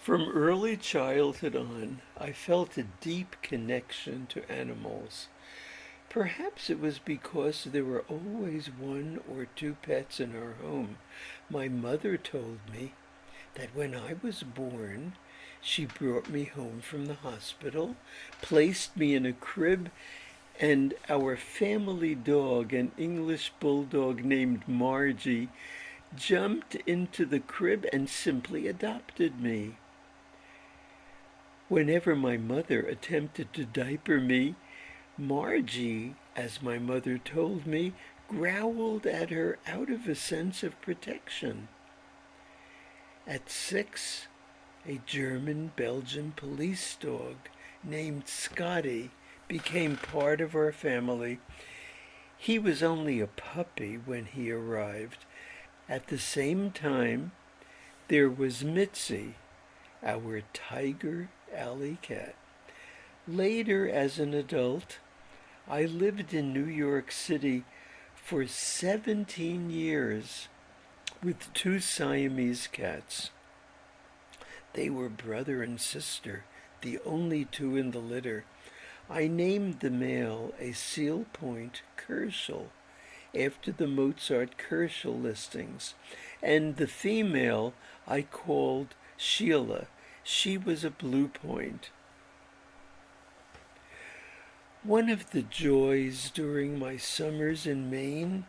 From early childhood on, I felt a deep connection to animals. Perhaps it was because there were always one or two pets in our home. My mother told me that when I was born, she brought me home from the hospital, placed me in a crib, and our family dog, an English bulldog named Margie, jumped into the crib and simply adopted me. Whenever my mother attempted to diaper me, Margie, as my mother told me, growled at her out of a sense of protection. At 6, a German-Belgian police dog named Scotty became part of our family. He was only a puppy when he arrived. At the same time, there was Mitzi, our tiger alley cat. Later, as an adult, I lived in New York City for 17 years with two Siamese cats. They were brother and sister, the only two in the litter. I named the male a Seal Point Kerschel, after the Mozart Kerschel listings, and the female I called Sheila. She was a Blue Point. One of the joys during my summers in Maine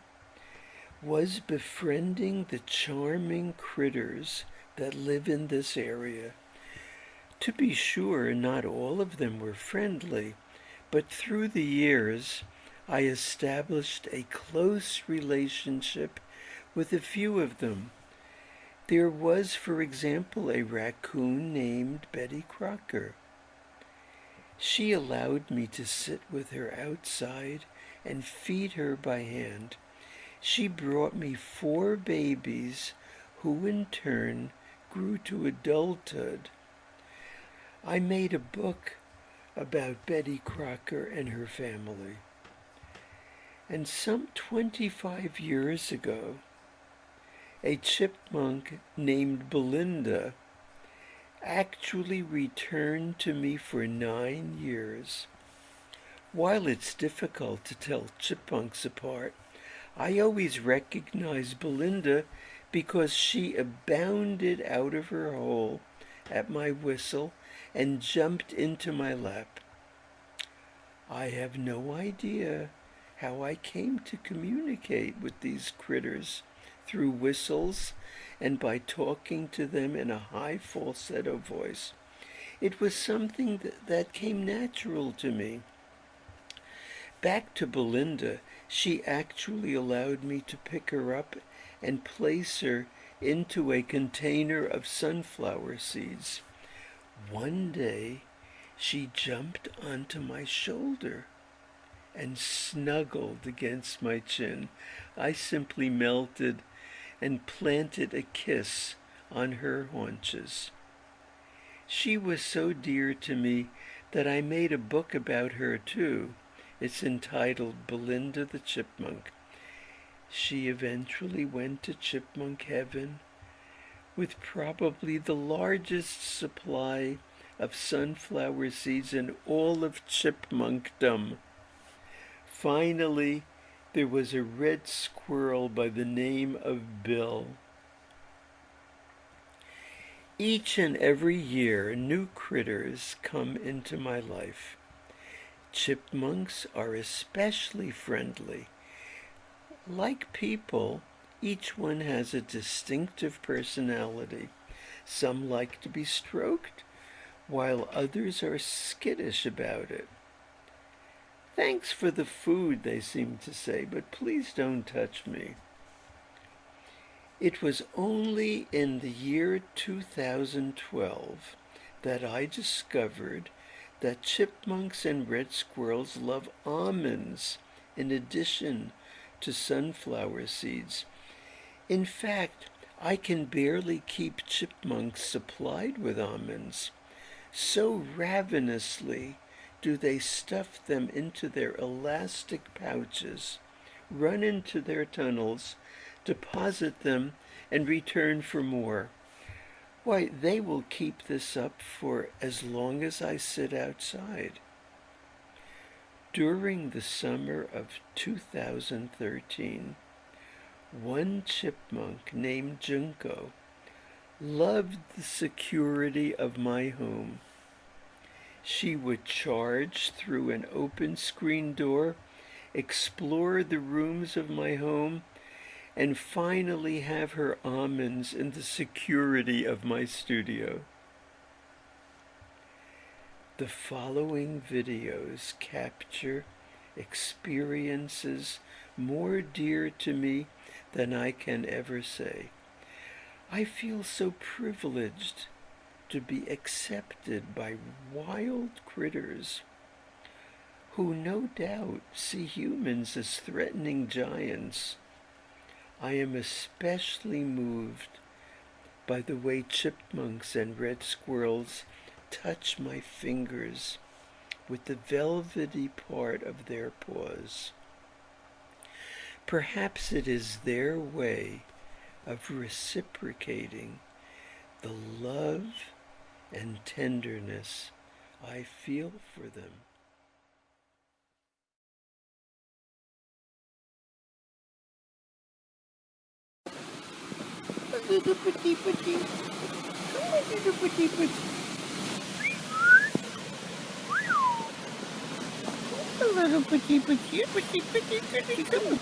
was befriending the charming critters that live in this area. To be sure, not all of them were friendly, but through the years, I established a close relationship with a few of them. There was, for example, a raccoon named Betty Crocker. She allowed me to sit with her outside and feed her by hand. She brought me 4 babies who in turn grew to adulthood. I made a book about Betty Crocker and her family. And some 25 years ago, a chipmunk named Belinda actually returned to me for 9 years. While it's difficult to tell chipmunks apart, I always recognize Belinda because she bounded out of her hole at my whistle and jumped into my lap. I have no idea how I came to communicate with these critters through whistles and by talking to them in a high falsetto voice. It was something that came natural to me. Back to Belinda, she actually allowed me to pick her up and place her into a container of sunflower seeds. One day, she jumped onto my shoulder and snuggled against my chin. I simply melted and planted a kiss on her haunches. She was so dear to me that I made a book about her too. It's entitled Belinda the Chipmunk. She eventually went to chipmunk heaven with probably the largest supply of sunflower seeds in all of chipmunkdom. Finally, there was a red squirrel by the name of Bill. Each and every year, new critters come into my life. Chipmunks are especially friendly. Like people, each one has a distinctive personality. Some like to be stroked, while others are skittish about it. Thanks for the food, they seem to say, but please don't touch me. It was only in the year 2012 that I discovered that chipmunks and red squirrels love almonds in addition to sunflower seeds. In fact, I can barely keep chipmunks supplied with almonds. So ravenously do they stuff them into their elastic pouches, run into their tunnels, deposit them, and return for more. Why, they will keep this up for as long as I sit outside. During the summer of 2013, one chipmunk named Junko loved the security of my home. She would charge through an open screen door, explore the rooms of my home, and finally have her almonds in the security of my studio. The following videos capture experiences more dear to me than I can ever say. I feel so privileged to be accepted by wild critters who no doubt see humans as threatening giants. I am especially moved by the way chipmunks and red squirrels touch my fingers with the velvety part of their paws. Perhaps it is their way of reciprocating the love and tenderness I feel for them. A little petit petit. Come on, little petit petit. A little petit petit, petit petit, petit, come on.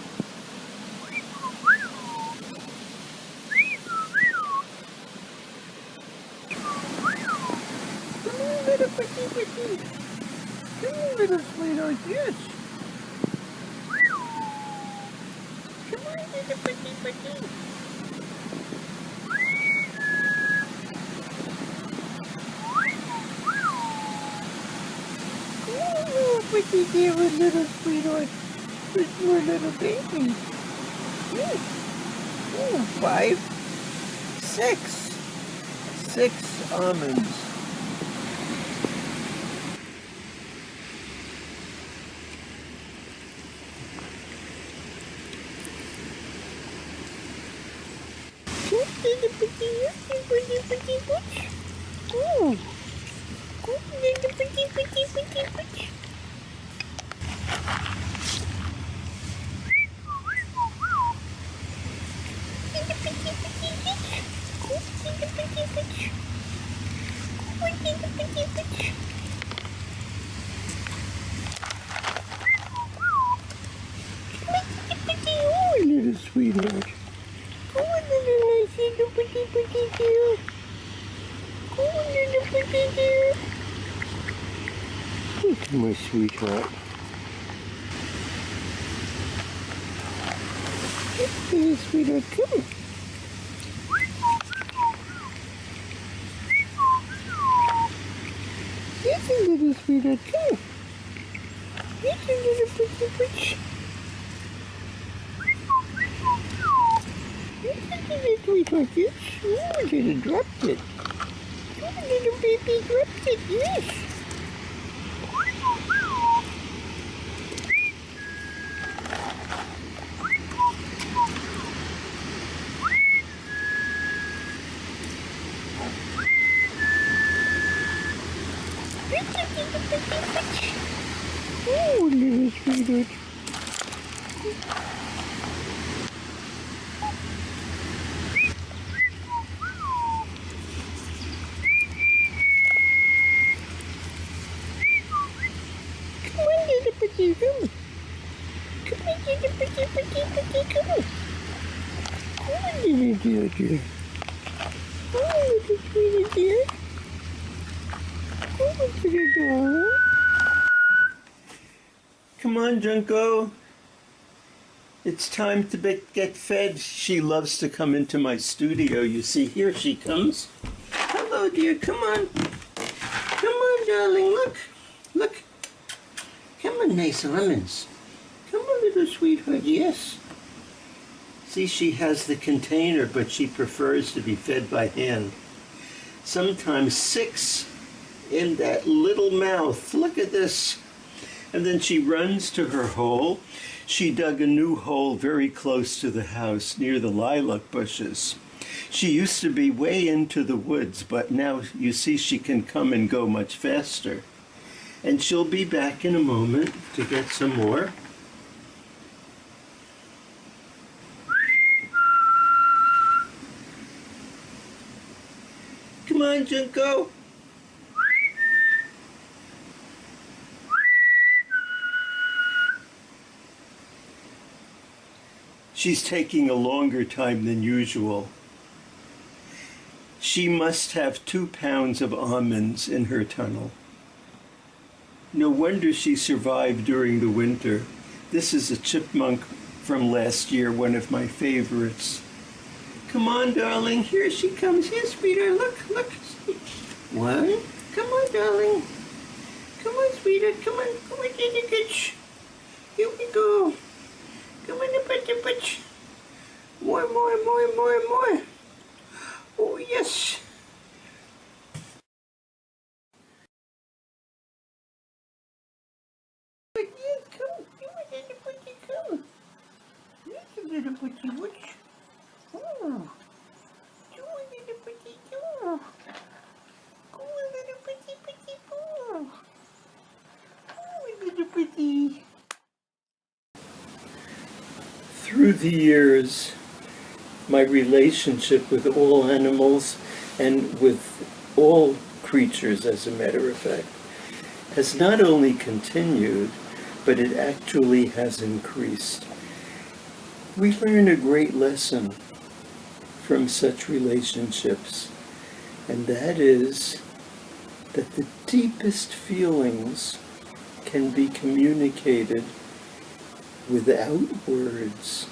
Come on, little petit petit. Come on, little sweetheart, yes. Come on, little petit petit. Pretty dear little sweetheart, with your little baby. Oh, 5, 6 almonds. Oh, little pretty. Oh, little sweetheart. Oh, little nice little pretty dear. Oh, little pretty dear. Look at my sweetheart. Little sweetheart, come on. Yes, a little sweetheart, come on. Yes, a little pretty. Yes, sweetheart, yes. Oh, little dropped it. Oh, little baby dropped it, yes. Oh, little sweetheart. Come on, little pretty, come on. Come on, little pretty, come on. Come on, little dear. Oh, little sweetie dear. Oh, little darling. Come on, Junko. It's time to get fed. She loves to come into my studio. You see, here she comes. Hello, dear. Come on. Come on, darling. Look. Come on, nice almonds. Come on, little sweetheart. Yes. See, she has the container, but she prefers to be fed by hand. Sometimes 6 in that little mouth. Look at this. And then she runs to her hole. She dug a new hole very close to the house near the lilac bushes. She used to be way into the woods, but now you see she can come and go much faster. And she'll be back in a moment to get some more. Come on, Junko. She's taking a longer time than usual. She must have 2 pounds of almonds in her tunnel. No wonder she survived during the winter. This is a chipmunk from last year, one of my favorites. Come on, darling. Here she comes. Here, sweetheart. Look, look. One. Come on, darling. Come on, sweetheart. Come on. Come on, Jenny. Here we go. Come on, the more, more, more, more, more. Oh, yes. Yes, come. Come on, little putty, come. Yes, little putty, what? Oh. Come on, little putty, come. Come on, little putty, putty, come. Oh, little putty. Through the years, my relationship with all animals and with all creatures, as a matter of fact, has not only continued, but it actually has increased. We learn a great lesson from such relationships, and that is that the deepest feelings can be communicated without words.